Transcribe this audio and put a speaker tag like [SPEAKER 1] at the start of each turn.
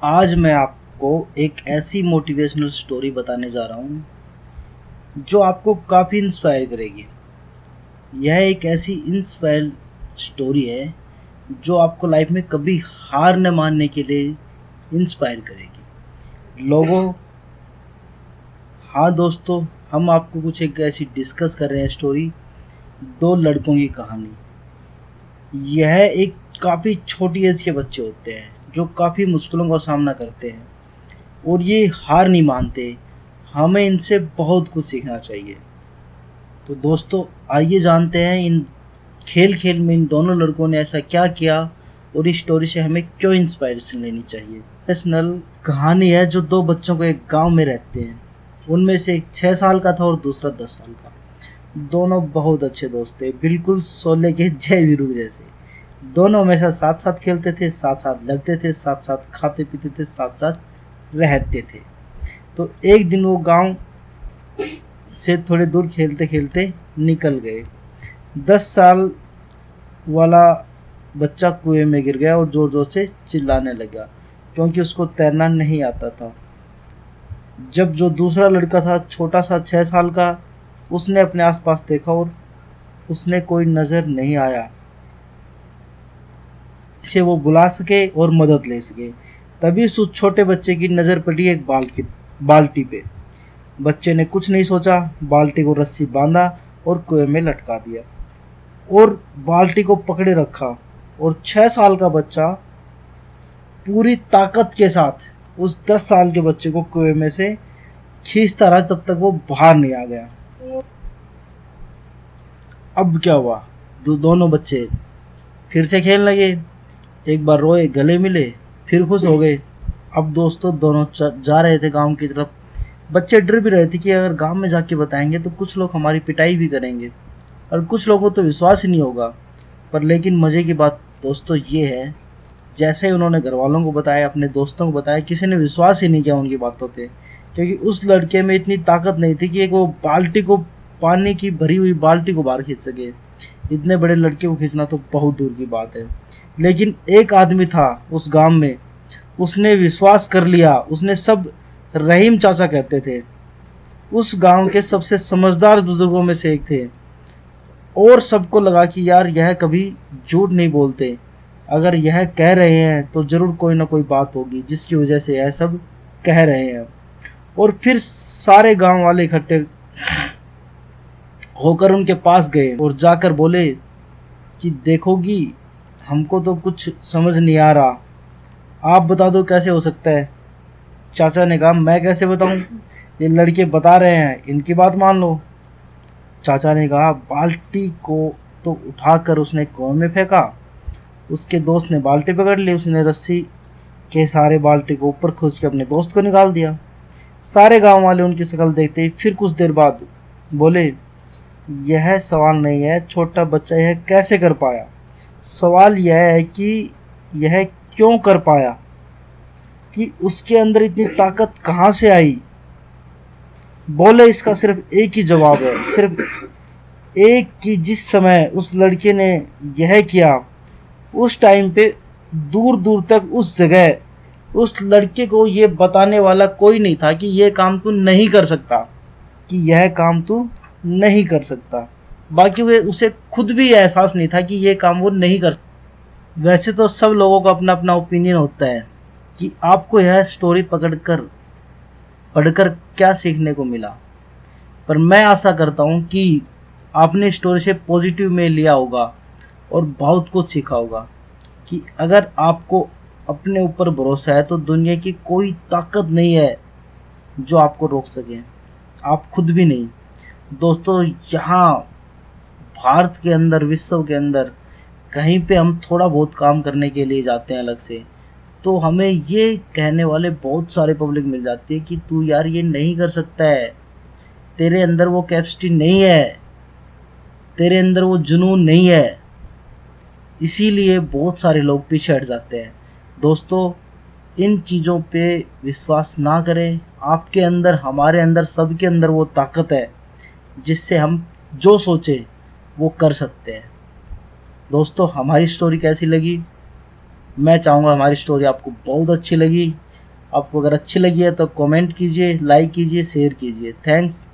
[SPEAKER 1] आज मैं आपको एक ऐसी मोटिवेशनल स्टोरी बताने जा रहा हूँ जो आपको काफ़ी इंस्पायर करेगी। यह एक ऐसी इंस्पायर स्टोरी है जो आपको लाइफ में कभी हार न मानने के लिए इंस्पायर करेगी। लोगों, हाँ दोस्तों, हम आपको कुछ एक ऐसी डिस्कस कर रहे हैं स्टोरी, दो लड़कों की कहानी। यह एक काफ़ी छोटी एज के बच्चे होते हैं जो काफ़ी मुश्किलों का सामना करते हैं और ये हार नहीं मानते। हमें इनसे बहुत कुछ सीखना चाहिए। तो दोस्तों, आइए जानते हैं इन खेल खेल में इन दोनों लड़कों ने ऐसा क्या किया और इस स्टोरी से हमें क्यों इंस्पायरेशन लेनी चाहिए। पर्सनल कहानी है जो दो बच्चों को एक गांव में रहते हैं। उनमें से एक 6 साल का था और दूसरा 10 साल का। दोनों बहुत अच्छे दोस्त थे, बिल्कुल शोले के जय वीरू जैसे। दोनों हमेशा साथ साथ खेलते थे, साथ साथ लड़ते थे, साथ साथ खाते पीते थे, साथ साथ रहते थे। तो एक दिन वो गांव से थोड़े दूर खेलते खेलते निकल गए। 10 साल वाला बच्चा कुएं में गिर गया और जोर जोर से चिल्लाने लगा क्योंकि उसको तैरना नहीं आता था। जब जो दूसरा लड़का था, छोटा सा 6 साल का, उसने अपने आसपास देखा और उसने कोई नजर नहीं आया जिसे वो बुला सके और मदद ले सके। तभी उस छोटे बच्चे की नजर पड़ी एक बाल्टी पे। बच्चे ने कुछ नहीं सोचा, बाल्टी को रस्सी बांधा और कुएं में लटका दिया और बाल्टी को पकड़े रखा। और 6 साल का बच्चा पूरी ताकत के साथ उस 10 साल के बच्चे को कुएं में से खींचता रहा तब तक वो बाहर नहीं आ गया। अब क्या हुआ, दोनों बच्चे फिर से खेलने लगे। एक बार रोए, गले मिले, फिर खुश हो गए। अब दोस्तों दोनों जा रहे थे गांव की तरफ। बच्चे डर भी रहे थे कि अगर गांव में जाके बताएंगे तो कुछ लोग हमारी पिटाई भी करेंगे और कुछ लोगों को तो विश्वास ही नहीं होगा। पर लेकिन मज़े की बात दोस्तों ये है, जैसे ही उन्होंने घर वालों को बताया, अपने दोस्तों को बताया, किसी ने विश्वास ही नहीं किया उनकी बातों पे। क्योंकि उस लड़के में इतनी ताकत नहीं थी कि एक वो बाल्टी को, पानी की भरी हुई बाल्टी को बाहर खींच सके। इतने बड़े लड़के को खींचना तो बहुत दूर की बात है। लेकिन एक आदमी था उस गांव में, उसने विश्वास कर लिया। उसने सब, रहीम चाचा कहते थे, उस गांव के सबसे समझदार बुजुर्गों में से एक थे। और सबको लगा कि यार यह कभी झूठ नहीं बोलते, अगर यह कह रहे हैं तो जरूर कोई ना कोई बात होगी जिसकी वजह से यह सब कह रहे हैं। और फिर सारे गांव वाले इकट्ठे होकर उनके पास गए और जाकर बोले कि देखोगी, हमको तो कुछ समझ नहीं आ रहा, आप बता दो कैसे हो सकता है। चाचा ने कहा, मैं कैसे बताऊं, ये लड़के बता रहे हैं, इनकी बात मान लो। चाचा ने कहा, बाल्टी को तो उठाकर उसने कुएं में फेंका। उसके दोस्त ने बाल्टी पकड़ ली, उसने रस्सी के सहारे बाल्टी को ऊपर खींच के अपने दोस्त को निकाल दिया। सारे गांव वाले उनकी शक्ल देखते ही फिर कुछ देर बाद बोले, यह सवाल नहीं है छोटा बच्चा यह कैसे कर पाया, सवाल यह है कि यह क्यों कर पाया, कि उसके अंदर इतनी ताकत कहाँ से आई। बोले इसका सिर्फ एक ही जवाब है, सिर्फ एक, कि जिस समय उस लड़के ने यह किया उस टाइम पे दूर दूर तक उस जगह उस लड़के को ये बताने वाला कोई नहीं था कि यह काम तू नहीं कर सकता, कि यह काम तू नहीं कर सकता। बाकी वे उसे खुद भी एहसास नहीं था कि यह काम वो नहीं कर सकता। वैसे तो सब लोगों का अपना अपना ओपिनियन होता है कि आपको यह स्टोरी पढ़कर क्या सीखने को मिला। पर मैं आशा करता हूँ कि आपने स्टोरी से पॉजिटिव में लिया होगा और बहुत कुछ सीखा होगा कि अगर आपको अपने ऊपर भरोसा है तो दुनिया की कोई ताकत नहीं है जो आपको रोक सके, आप खुद भी नहीं। दोस्तों, यहाँ भारत के अंदर, विश्व के अंदर कहीं पे हम थोड़ा बहुत काम करने के लिए जाते हैं अलग से, तो हमें ये कहने वाले बहुत सारे पब्लिक मिल जाती है कि तू यार ये नहीं कर सकता है, तेरे अंदर वो कैपेसिटी नहीं है, तेरे अंदर वो जुनून नहीं है। इसीलिए बहुत सारे लोग पीछे हट जाते हैं। दोस्तों, इन चीज़ों पे विश्वास ना करें। आपके अंदर, हमारे अंदर, सबके अंदर वो ताकत है जिससे हम जो सोचे वो कर सकते हैं। दोस्तों, हमारी स्टोरी कैसी लगी? मैं चाहूँगा हमारी स्टोरी आपको बहुत अच्छी लगी। आपको अगर अच्छी लगी है तो कमेंट कीजिए, लाइक कीजिए, शेयर कीजिए। थैंक्स।